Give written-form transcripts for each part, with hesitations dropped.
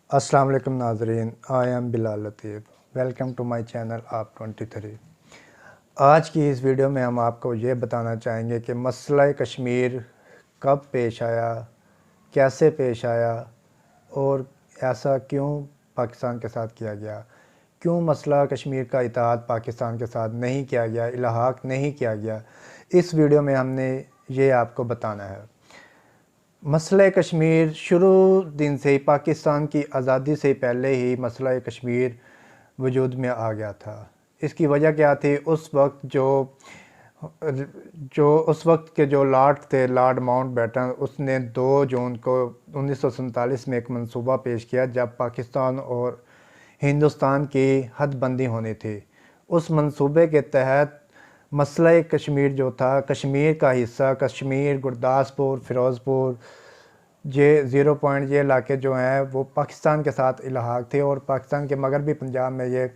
अस्सलाम वालेकुम नाज़रीन, I am Bilal Latif. Welcome to my channel आप 23। आज की इस वीडियो में हम आपको ये बताना चाहेंगे कि मसला कश्मीर कब पेश आया, कैसे पेश आया और ऐसा क्यों पाकिस्तान के साथ किया गया। क्यों मसला कश्मीर का इत्तेहाद पाकिस्तान के साथ नहीं किया गया, इल्हाक़ नहीं किया गया। इस वीडियो में हमने ये आपको बताना है। मसला कश्मीर शुरू दिन से ही, पाकिस्तान की आज़ादी से पहले ही मसला कश्मीर वजूद में आ गया था। इसकी वजह क्या थी? उस वक्त उस वक्त के जो लॉर्ड थे, लॉर्ड माउंटबेटन, उसने 2 जून को 1947 में एक मंसूबा पेश किया जब पाकिस्तान और हिंदुस्तान की हदबंदी होनी थी। उस मंसूबे के तहत मसला कश्मीर जो था, कश्मीर का हिस्सा, कश्मीर, गुरदासपुर, फ़िरोज़पुर, ये 0 पॉइंट ये इलाके जो हैं वो पाकिस्तान के साथ इल्हाक़ थे और पाकिस्तान के मगरबी पंजाब में ये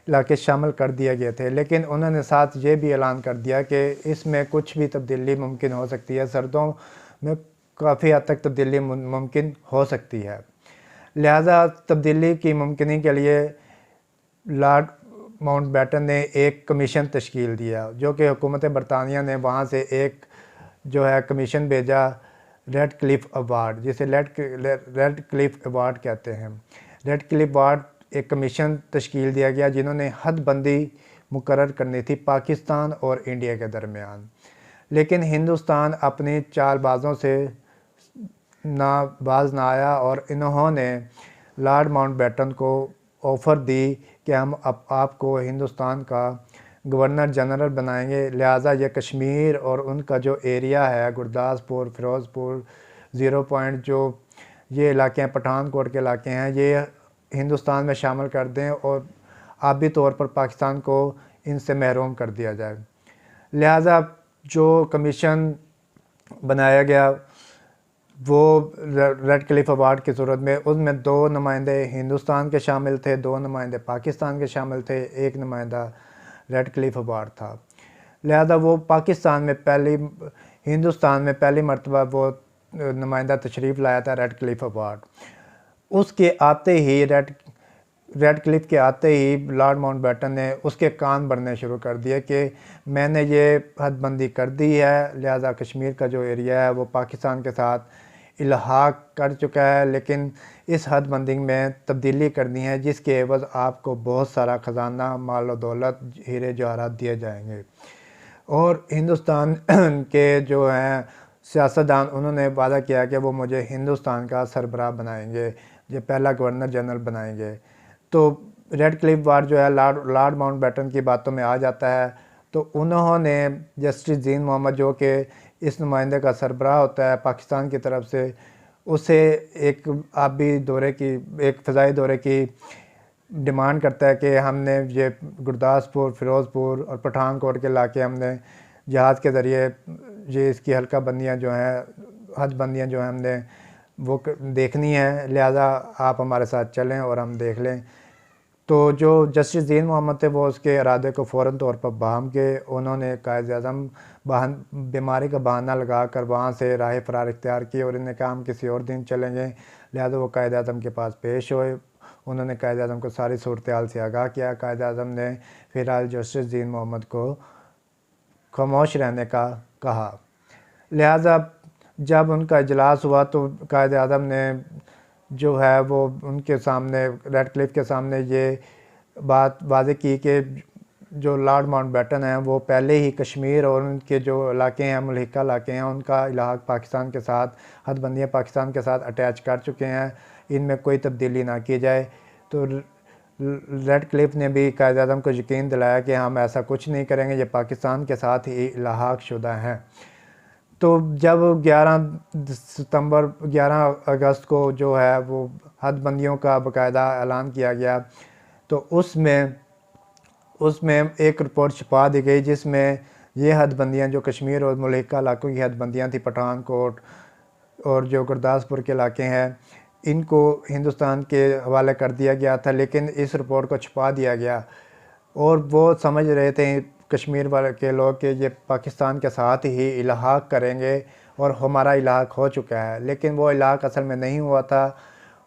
इलाके शामिल कर दिए गए थे। लेकिन उन्होंने साथ ये भी ऐलान कर दिया कि इसमें कुछ भी तब्दीली मुमकिन हो सकती है, सर्दियों में काफ़ी हद तक तब्दीली मुमकिन हो सकती है। लिहाजा तब्दीली की मुमकिनी के लिए लॉर्ड माउंटबेटन ने एक कमीशन तश्कील दिया, जो कि हुकूमत बरतानिया ने वहाँ से एक जो है कमीशन भेजा, रेड क्लिफ अवार्ड, जिसे रेड क्लिफ अवार्ड कहते हैं। रेड क्लिफ अवार्ड एक कमीशन तश्कील दिया गया जिन्होंने हदबंदी मुकर्रर करनी थी पाकिस्तान और इंडिया के दरमियान। लेकिन हिंदुस्तान अपनी चालबाजों से बाज ना आया और इन्होंने लॉर्ड माउंटबेटन को ऑफ़र दी कि हम अब आपको हिंदुस्तान का गवर्नर जनरल बनाएंगे। लिहाजा ये कश्मीर और उनका जो एरिया है, गुरदासपुर, फ़िरोज़पुर, 0 पॉइंट, जो ये इलाके हैं, पठानकोट के इलाके हैं, ये हिंदुस्तान में शामिल कर दें और आबी तौर पर पाकिस्तान को इनसे महरूम कर दिया जाए। लिहाजा जो कमीशन बनाया गया वो रेड क्लिफ अवार्ड की सूरत में, उसमें 2 नुमाइंदे हिंदुस्तान के शामिल थे, 2 नुमाइंदे पाकिस्तान के शामिल थे, 1 नुमाइंदा रेड क्लिफ अवार्ड था। लिहाजा वो हिंदुस्तान में पहली मरतबा वो नुमाइंदा तशरीफ़ लाया था रेड क्लिफ अवार्ड। उसके आते ही रेड क्लिफ के आते ही लॉर्ड माउंटबेटन ने उसके कान भरने शुरू कर दिए कि मैंने ये हदबंदी कर दी है, लिहाजा कश्मीर का जो एरिया है वो पाकिस्तान के साथ इल्हाक़ कर चुका है, लेकिन इस हदबंदी में तब्दीली करनी है जिसके एवज़ आपको बहुत सारा ख़जाना, माल व दौलत, हीरे जवाहरात दिए जाएंगे। और हिंदुस्तान के जो हैं सियासतदान, उन्होंने वादा किया कि वो मुझे हिंदुस्तान का सरबराह बनाएंगे, ये पहला गवर्नर जनरल बनाएंगे। तो रेड क्लिफ अवार्ड जो है लॉर्ड माउंटबेटन की बातों में आ जाता है। तो उन्होंने जस्टिस जीन मोहम्मद, जो कि इस नुमाइंदे का सरबराह होता है पाकिस्तान की तरफ से, उसे एक आबी दौरे की, एक फ़ज़ाई दौरे की डिमांड करता है कि हमने ये गुरदासपुर, फ़िरोज़पुर और पठानकोट के इलाके हमने जहाज़ के ज़रिए ये इसकी हल्का बंदियाँ जो हैं, हदबंदियाँ जो हैं, हमने वो देखनी है, लिहाजा आप हमारे साथ चलें और हम देख लें। तो जो जस्टिस जीन मोहम्मद थे वो उसके इरादे को फ़ौरन तौर पर बहाम के उन्होंने कायद-ए-आज़म बीमारी का बहाना लगा कर वहाँ से राह फ़रार इख्तियार की और इन्हें कहा हम किसी और दिन चलेंगे। लिहाजा वो कायद-ए-आज़म के पास पेश हुए। उन्होंने कायद-ए-आज़म को सारी सूरत-ए-हाल से आगाह किया। कायद-ए-आज़म ने फ़िलहाल जस्टिस जीन मोहम्मद को खामोश रहने का कहा। लिहाजा जब उनका इजलास हुआ तो कायद-ए-आज़म ने जो है वो उनके सामने, रेड क्लिफ के सामने, ये बात वाज़ेह की कि जो लॉर्ड माउंटबेटन हैं वो पहले ही कश्मीर और उनके जो इलाके हैं, मुल्हिका इलाके हैं, उनका इल्हाक़ पाकिस्तान के साथ, हदबंदियाँ पाकिस्तान के साथ अटैच कर चुके हैं, इनमें कोई तब्दीली ना की जाए। तो रेड क्लिफ ने भी कायद-ए-आज़म को यकीन दिलाया कि हम ऐसा कुछ नहीं करेंगे, ये पाकिस्तान के साथ ही इल्हाक़ शुदा हैं। तो जब 11 अगस्त को जो है वो हदबंदियों का बाकायदा ऐलान किया गया, तो उसमें एक रिपोर्ट छपा दी गई जिसमें ये हदबंदियाँ, जो कश्मीर और मुल्हिका इलाकों की हदबंदियाँ थी, पठानकोट और जो गुरदासपुर के इलाके हैं, इनको हिंदुस्तान के हवाले कर दिया गया था। लेकिन इस रिपोर्ट को छुपा दिया गया और वो समझ रहे थे कश्मीर वाले के लोग कि ये पाकिस्तान के साथ ही इल्हाक़ करेंगे और हमारा इल्हाक़ हो चुका है, लेकिन वो इल्हाक़ असल में नहीं हुआ था।